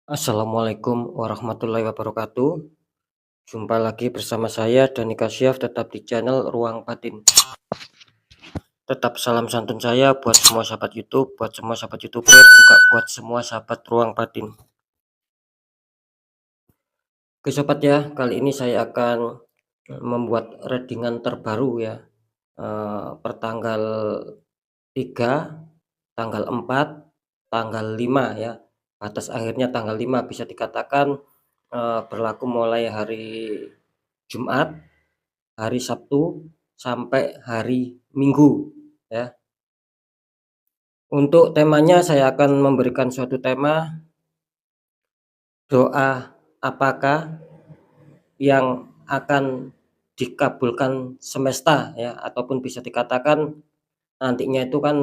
Assalamualaikum warahmatullahi wabarakatuh. Jumpa lagi bersama saya Dani Kasyaf, tetap di channel Ruang Batin. Tetap salam santun saya buat semua sahabat YouTube, buat semua sahabat YouTuber, juga buat semua sahabat Ruang Batin. Oke sobat ya, kali ini saya akan membuat readingan terbaru ya, pertanggal 3, tanggal 4, tanggal 5 ya. Batas akhirnya tanggal 5, bisa dikatakan berlaku mulai hari Jumat, hari Sabtu, sampai hari Minggu ya. Untuk temanya saya akan memberikan suatu tema, doa apakah yang akan dikabulkan semesta ya, ataupun bisa dikatakan nantinya itu kan,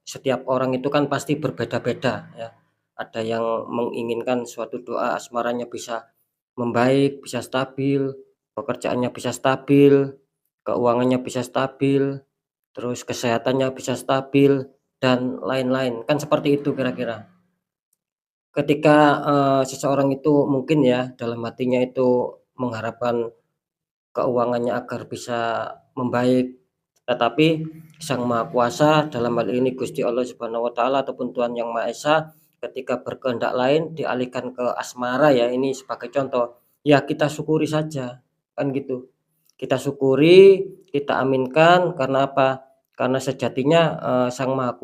setiap orang itu kan pasti berbeda-beda ya. Ada yang menginginkan suatu doa asmaranya bisa membaik, bisa stabil, pekerjaannya bisa stabil, keuangannya bisa stabil, terus kesehatannya bisa stabil, dan lain-lain, kan seperti itu kira-kira. Ketika, seseorang itu mungkin ya, dalam hatinya itu mengharapkan keuangannya agar bisa membaik, tetapi Sang Maha Kuasa, dalam hal ini Gusti Allah Subhanahu wa Ta'ala ataupun Tuhan Yang Maha Esa, ketika berkehendak lain dialihkan ke asmara ya, ini sebagai contoh, ya kita syukuri saja, kan gitu. Kita syukuri, kita aminkan, karena apa? Karena sejatinya, Sang Maha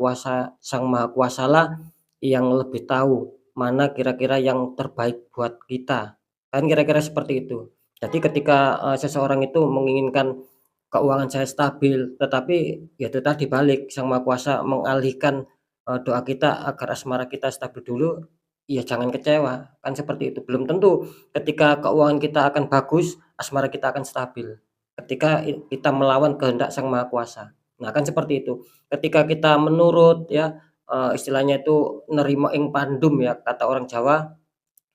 Kuasalah yang lebih tahu mana kira-kira yang terbaik buat kita, kan kira-kira seperti itu. Jadi ketika, seseorang itu menginginkan keuangan saya stabil, tetapi ya itu tadi balik, Sang Maha Kuasa mengalihkan, doa kita agar asmara kita stabil dulu, ya jangan kecewa, kan seperti itu. Belum tentu ketika keuangan kita akan bagus, asmara kita akan stabil. Ketika kita melawan kehendak Sang Maha Kuasa. Nah, kan seperti itu. Ketika kita menurut ya, istilahnya itu nerima ing pandum ya, kata orang Jawa,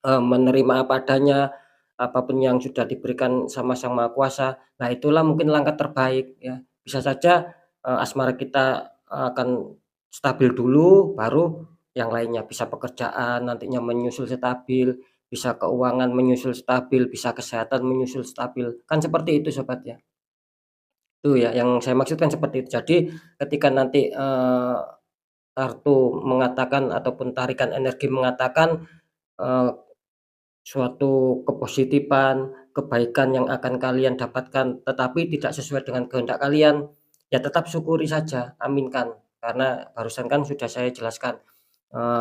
menerima apa adanya, apapun yang sudah diberikan sama Sang Maha Kuasa. Nah, itulah mungkin langkah terbaik ya. Bisa saja, asmara kita akan stabil dulu, baru yang lainnya, bisa pekerjaan nantinya menyusul stabil, bisa keuangan menyusul stabil, bisa kesehatan menyusul stabil, kan seperti itu sobat ya. Itu ya yang saya maksudkan seperti itu. Jadi ketika nanti, kartu mengatakan ataupun tarikan energi mengatakan, eee suatu kepositifan, kebaikan yang akan kalian dapatkan, tetapi tidak sesuai dengan kehendak kalian, ya tetap syukuri saja, aminkan. Karena barusan kan sudah saya jelaskan,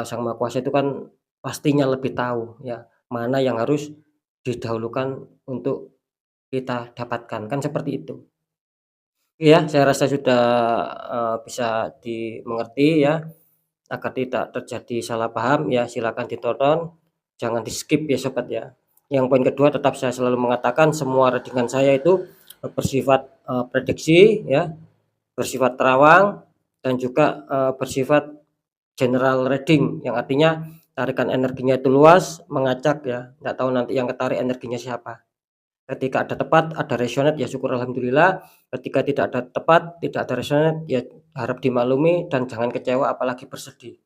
Sang Maha Kuasa itu kan pastinya lebih tahu ya, mana yang harus didahulukan untuk kita dapatkan, kan seperti itu. Iya, saya rasa sudah, bisa dimengerti ya. Agar tidak terjadi salah paham, ya silakan ditonton, jangan di-skip ya sobat ya. Yang poin kedua, tetap saya selalu mengatakan semua readingan saya itu, bersifat, prediksi ya, bersifat terawang, dan juga, bersifat general reading, yang artinya tarikan energinya itu luas, mengacak ya, nggak tahu nanti yang ketarik energinya siapa. Ketika ada tepat, ada resonate, ya syukur alhamdulillah. Ketika tidak ada tepat, tidak ada resonate, ya harap dimaklumi dan jangan kecewa apalagi bersedih.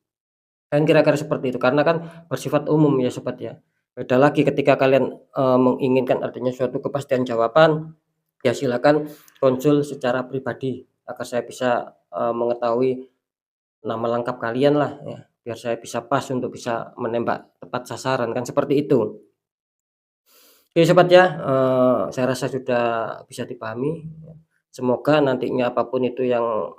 Kan kira-kira seperti itu, karena kan bersifat umum ya sobat ya. Beda lagi ketika kalian, menginginkan adanya suatu kepastian jawaban, ya silakan konsul secara pribadi agar saya bisa, mengetahui nama lengkap kalian lah ya, biar saya bisa pas untuk bisa menembak tepat sasaran, kan seperti itu. Oke sobat ya, saya rasa sudah bisa dipahami. Semoga nantinya apapun itu yang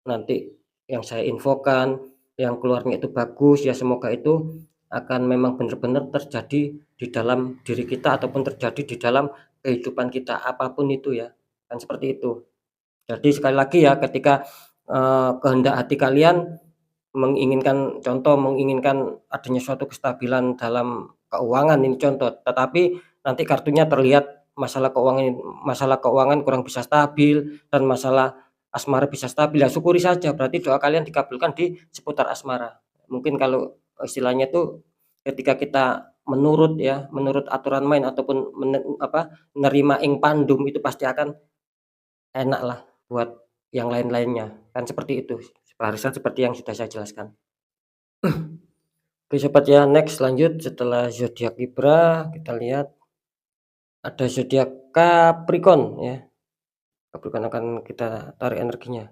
nanti yang saya infokan, yang keluarnya itu bagus, ya semoga itu akan memang benar-benar terjadi di dalam diri kita ataupun terjadi di dalam kehidupan kita, apapun itu ya, kan seperti itu. Jadi sekali lagi ya, ketika, kehendak hati kalian menginginkan adanya suatu kestabilan dalam keuangan, ini contoh, tetapi nanti kartunya terlihat masalah keuangan kurang bisa stabil dan masalah asmara bisa stabil, ya syukuri saja, berarti doa kalian dikabulkan di seputar asmara. Mungkin kalau istilahnya tuh ketika kita menurut ya, menurut aturan main ataupun nerima ing pandum, itu pasti akan enak lah buat yang lain-lainnya, kan seperti itu. Barusan seperti yang sudah saya jelaskan. Oke sobat ya, next lanjut setelah zodiak Libra, kita lihat ada zodiak Capricorn ya. Capricorn akan kita tarik energinya.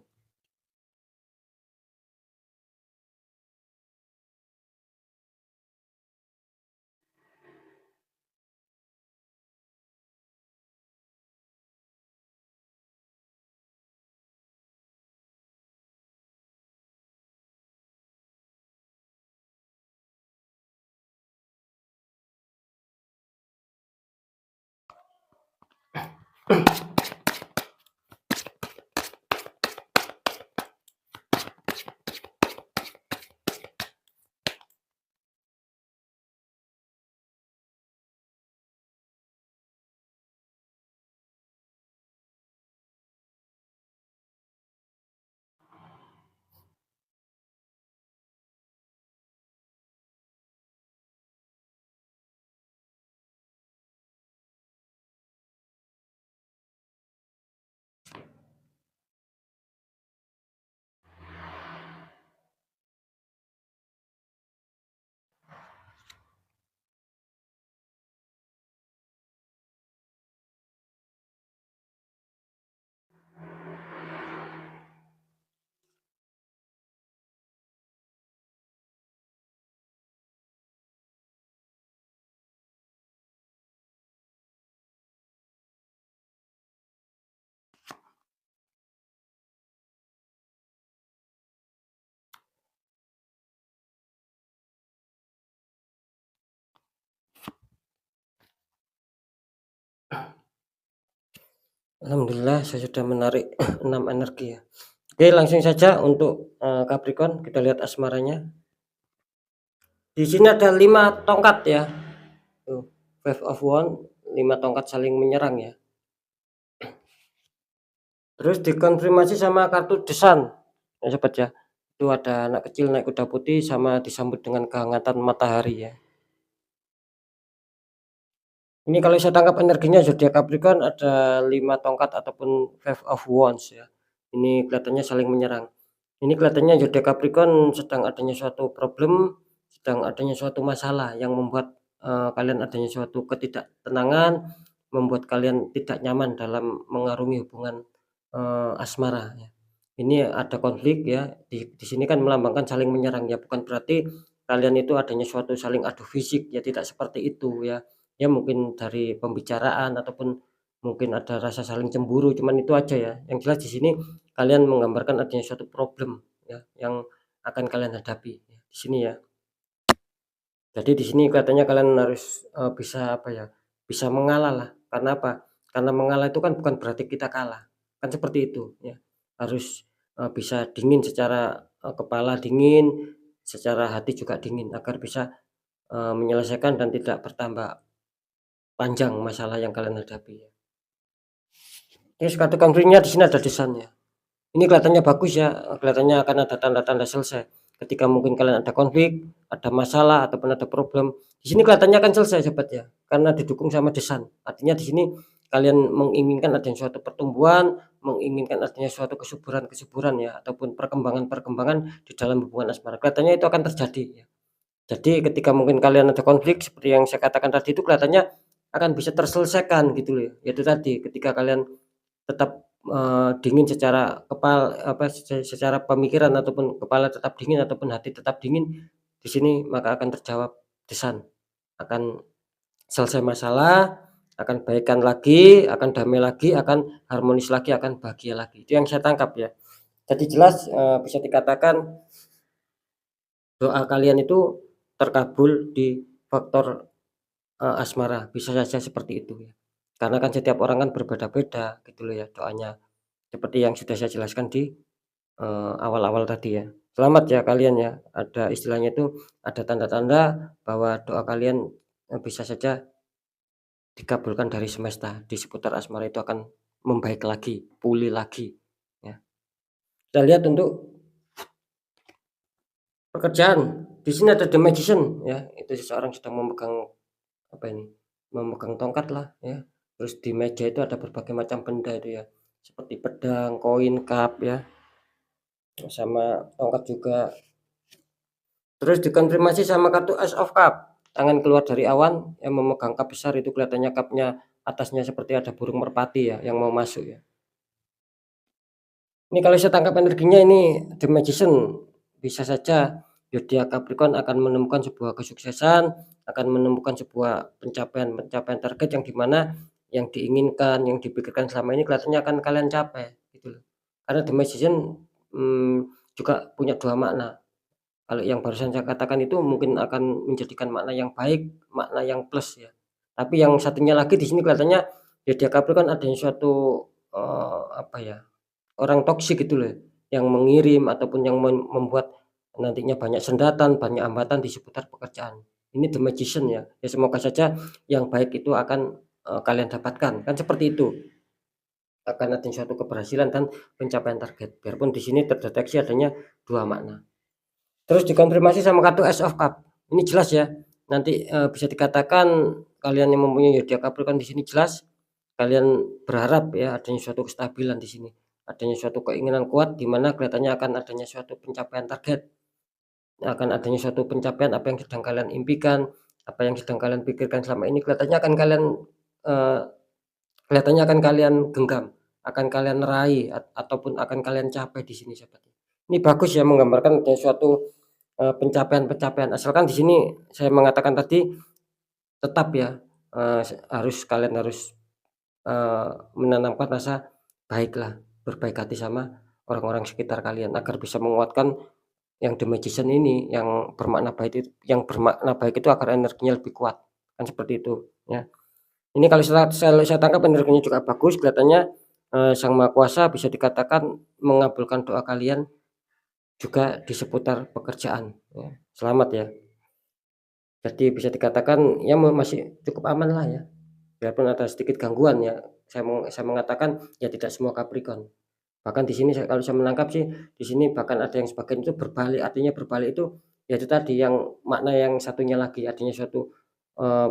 Alhamdulillah saya sudah menarik 6 energi ya. Oke langsung saja untuk, Capricorn kita lihat asmaranya. Di sini ada 5 tongkat ya, tuh Five of Wands, 5 tongkat saling menyerang ya. Terus dikonfirmasi sama kartu The Sun ya sobat ya, itu ada anak kecil naik kuda putih sama disambut dengan kehangatan matahari ya. Ini kalau saya tangkap energinya zodiak Capricorn ada 5 tongkat ataupun Five of Wands ya. Ini kelihatannya saling menyerang. Ini kelihatannya zodiak Capricorn sedang adanya suatu problem, sedang adanya suatu masalah yang membuat, kalian adanya suatu ketidaktenangan, membuat kalian tidak nyaman dalam mengarungi hubungan, asmara ya. Ini ada konflik ya, di sini kan melambangkan saling menyerang ya, bukan berarti kalian itu adanya suatu saling adu fisik ya, tidak seperti itu ya. Ya mungkin dari pembicaraan ataupun mungkin ada rasa saling cemburu, cuman itu aja ya. Yang jelas di sini kalian menggambarkan adanya suatu problem ya yang akan kalian hadapi ya, di sini ya. Jadi di sini kelihatannya kalian harus, bisa apa ya, bisa mengalah lah. Karena apa? Karena mengalah itu kan bukan berarti kita kalah, kan seperti itu ya. Harus, bisa dingin secara, kepala dingin, secara hati juga dingin agar bisa, menyelesaikan dan tidak bertambah panjang masalah yang kalian hadapi ya. Terus kartu konfliknya di sini ada desainnya. Ini kelihatannya bagus ya, kelihatannya akan ada tanda-tanda selesai. Ketika mungkin kalian ada konflik, ada masalah ataupun ada problem, di sini kelihatannya akan selesai sobat ya, karena didukung sama desain. Artinya di sini kalian menginginkan adanya suatu pertumbuhan, menginginkan adanya suatu kesuburan-kesuburan ya, ataupun perkembangan-perkembangan di dalam hubungan asmara. Kelihatannya itu akan terjadi ya. Jadi ketika mungkin kalian ada konflik seperti yang saya katakan tadi itu kelihatannya akan bisa terselesaikan gitu loh ya. Yaitu tadi ketika kalian tetap, dingin secara secara pemikiran ataupun kepala tetap dingin ataupun hati tetap dingin, di sini maka akan terjawab desan, akan selesai masalah, akan baikan lagi, akan damai lagi, akan harmonis lagi, akan bahagia lagi. Itu yang saya tangkap ya. Jadi jelas, bisa dikatakan doa kalian itu terkabul di faktor, asmara, bisa saja seperti itu ya. Karena kan setiap orang kan berbeda-beda gitu loh ya doanya. Seperti yang sudah saya jelaskan di, awal-awal tadi ya. Selamat ya kalian ya, ada istilahnya itu, ada tanda-tanda bahwa doa kalian, bisa saja dikabulkan dari semesta, di seputar asmara itu akan membaik lagi, pulih lagi, ya. Kita lihat untuk pekerjaan, di sini ada The Magician ya, itu seseorang sedang memegang, apa ini, memegang tongkat lah ya, terus di meja itu ada berbagai macam benda itu ya, seperti pedang, koin, cup ya, sama tongkat juga. Terus dikonfirmasi sama kartu Ace of Cup, tangan keluar dari awan yang memegang cup besar itu kelihatannya cup-nya atasnya seperti ada burung merpati ya yang mau masuk ya. Ini kalau saya tangkap energinya ini The Magician, bisa saja zodiak Capricorn akan menemukan sebuah kesuksesan, akan menemukan sebuah pencapaian target yang dimana yang diinginkan, yang dipikirkan selama ini kelihatannya akan kalian capai gitu loh. Karena The Magician, juga punya 2 makna. Kalau yang barusan saya katakan itu mungkin akan menjadikan makna yang baik, makna yang plus ya. Tapi yang satunya lagi di sini kelihatannya zodiak Capricorn adanya suatu, apa ya, orang toksik gitu loh, yang mengirim ataupun yang membuat nantinya banyak sendatan, banyak hambatan di seputar pekerjaan. Ini The Magician ya, ya semoga saja yang baik itu akan, kalian dapatkan, kan seperti itu. Akan ada suatu keberhasilan dan pencapaian target, biarpun di sini terdeteksi adanya 2 makna. Terus dikonfirmasi sama kartu Ace of Cup, ini jelas ya, nanti, bisa dikatakan kalian yang mempunyai zodiak Capricorn di sini jelas kalian berharap ya adanya suatu kestabilan di sini, adanya suatu keinginan kuat di mana kelihatannya akan adanya suatu pencapaian target, akan adanya suatu pencapaian apa yang sedang kalian impikan, apa yang sedang kalian pikirkan selama ini kelihatannya akan kalian, eee, kelihatannya akan kalian genggam, akan kalian raih ataupun akan kalian capai di sini seperti. Ini bagus ya menggambarkan adanya suatu, pencapaian-pencapaian asalkan di sini saya mengatakan tadi tetap ya, kalian harus menanamkan rasa baiklah, berbaik hati sama orang-orang sekitar kalian agar bisa menguatkan yang The Magician ini, yang bermakna baik itu agar energinya lebih kuat, kan seperti itu ya. Ini kalau saya tangkap energinya juga bagus, kelihatannya, Sang Maha Kuasa bisa dikatakan mengabulkan doa kalian juga di seputar pekerjaan ya. Selamat ya. Jadi bisa dikatakan ya masih cukup aman lah ya, biarpun ada sedikit gangguan ya, saya mengatakan ya tidak semua Capricorn. Bahkan di sini kalau saya menangkap sih, di sini bahkan ada yang sebagian itu berbalik, artinya berbalik itu, ya itu tadi yang makna yang satunya lagi, artinya suatu,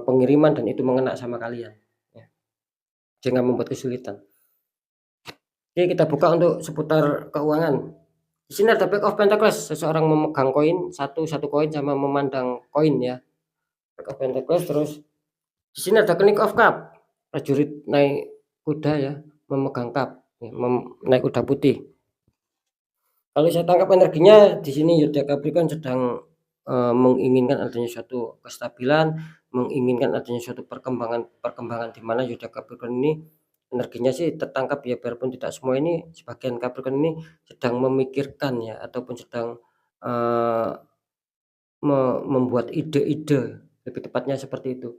pengiriman dan itu mengena sama kalian, ya, sehingga membuat kesulitan. Oke, kita buka untuk seputar keuangan. Di sini ada Pack of Pentacles, seseorang memegang koin, satu koin sama memandang koin ya, Pack of Pentacles. Terus di sini ada King of Cup, prajurit naik kuda ya, memegang cup, ya, naik kuda putih. Kalau saya tangkap energinya di sini zodiak Capricorn sedang, menginginkan adanya suatu kestabilan, menginginkan adanya suatu perkembangan di mana zodiak Capricorn ini energinya sih tertangkap ya, biarpun tidak semua ini, sebagian Capricorn ini sedang memikirkan ya ataupun sedang, eee, membuat ide-ide, lebih tepatnya seperti itu.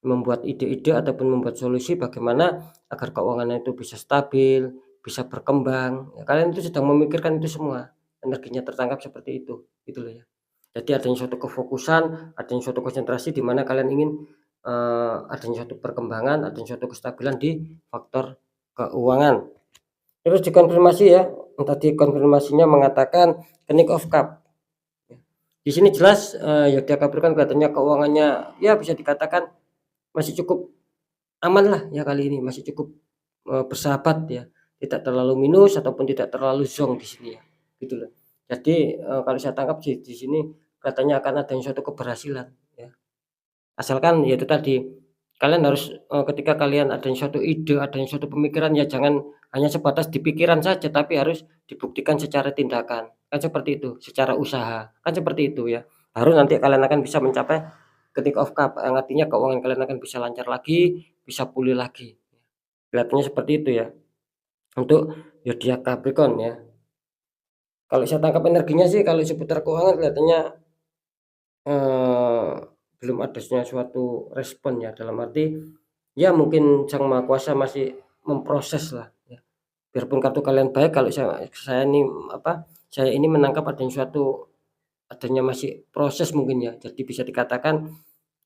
Membuat ide-ide ataupun membuat solusi bagaimana agar keuangannya itu bisa stabil, bisa berkembang, ya kalian itu sedang memikirkan itu semua, energinya tertangkap seperti itu, gitu loh ya. Jadi adanya suatu kefokusan, adanya suatu konsentrasi di mana kalian ingin, adanya suatu perkembangan, adanya suatu kestabilan di faktor keuangan. Terus dikonfirmasi ya, tadi konfirmasinya mengatakan King of Cup. Di sini jelas, zodiak Capricorn kelihatannya keuangannya ya bisa dikatakan masih cukup aman lah ya kali ini, masih cukup, bersahabat ya, tidak terlalu minus ataupun tidak terlalu zonk di sini ya, gitu loh. Jadi, kalau saya tangkap di sini katanya akan adanya suatu keberhasilan ya, asalkan ya itu tadi, kalian harus, ketika kalian adanya suatu ide, adanya suatu pemikiran ya jangan hanya sebatas di pikiran saja, tapi harus dibuktikan secara tindakan, kan seperti itu, secara usaha, kan seperti itu ya. Baru nanti kalian akan bisa mencapai ketika of cup, yang artinya keuangan kalian akan bisa lancar lagi, bisa pulih lagi. Kelihatannya seperti itu ya, untuk zodiak Capricorn ya. Kalau saya tangkap energinya sih kalau seputar keuangan kelihatannya, eee, belum adanya suatu respon ya, dalam arti, ya mungkin Sang Maha Kuasa masih memproses lah ya. Biarpun kartu kalian baik, kalau saya ini, saya ini menangkap adanya masih proses mungkin ya. Jadi bisa dikatakan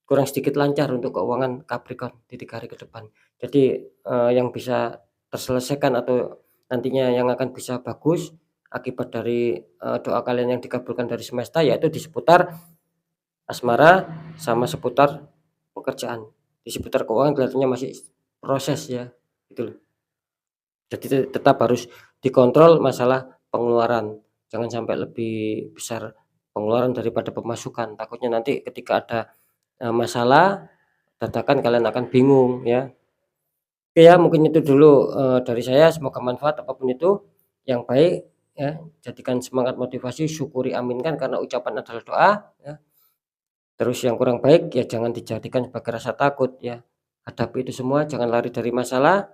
kurang sedikit lancar untuk keuangan Capricorn di 3 hari ke depan. Jadi, yang bisa terselesaikan atau nantinya yang akan bisa bagus akibat dari, doa kalian yang dikabulkan dari semesta yaitu di seputar asmara sama seputar pekerjaan. Di seputar keuangan kelihatannya masih proses ya, gitu loh. Jadi tetap harus dikontrol masalah pengeluaran, jangan sampai lebih besar pengeluaran daripada pemasukan. Takutnya nanti ketika ada, masalah dadakan kalian akan bingung ya. Oke ya, mungkin itu dulu, dari saya, semoga manfaat apapun itu, yang baik ya, jadikan semangat motivasi, syukuri, aminkan karena ucapan adalah doa ya. Terus yang kurang baik ya jangan dijadikan sebagai rasa takut ya. Hadapi itu semua, jangan lari dari masalah,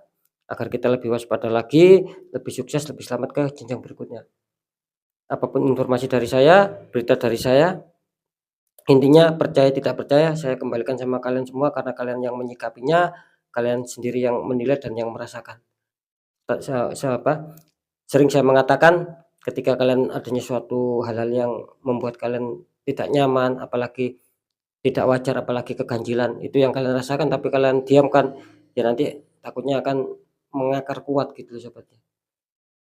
agar kita lebih waspada lagi, lebih sukses, lebih selamat ke jenjang berikutnya. Apapun informasi dari saya, berita dari saya, intinya percaya tidak percaya saya kembalikan sama kalian semua karena kalian yang menyikapinya, kalian sendiri yang menilai dan yang merasakan. Tak se se apa, sering saya mengatakan ketika kalian adanya suatu hal-hal yang membuat kalian tidak nyaman, apalagi tidak wajar, apalagi keganjilan, itu yang kalian rasakan tapi kalian diamkan, ya nanti takutnya akan mengakar kuat gitu loh Sobat.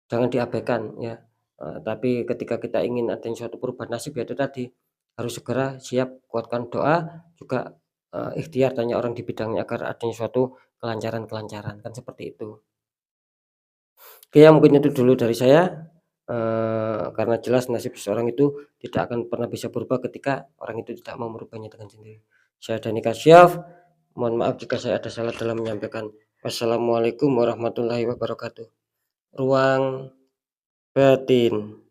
Jangan diabaikan ya, tapi ketika kita ingin adanya suatu perubahan nasib ya itu tadi, harus segera siap kuatkan doa, juga, ikhtiar tanya orang di bidangnya agar adanya suatu kelancaran-kelancaran, kan seperti itu. Oke ya mungkin itu dulu dari saya, karena jelas nasib seseorang itu tidak akan pernah bisa berubah ketika orang itu tidak mau merubahnya dengan sendiri. Saya Dani Kasyaf, mohon maaf jika saya ada salah dalam menyampaikan. Wassalamualaikum warahmatullahi wabarakatuh. Ruang batin.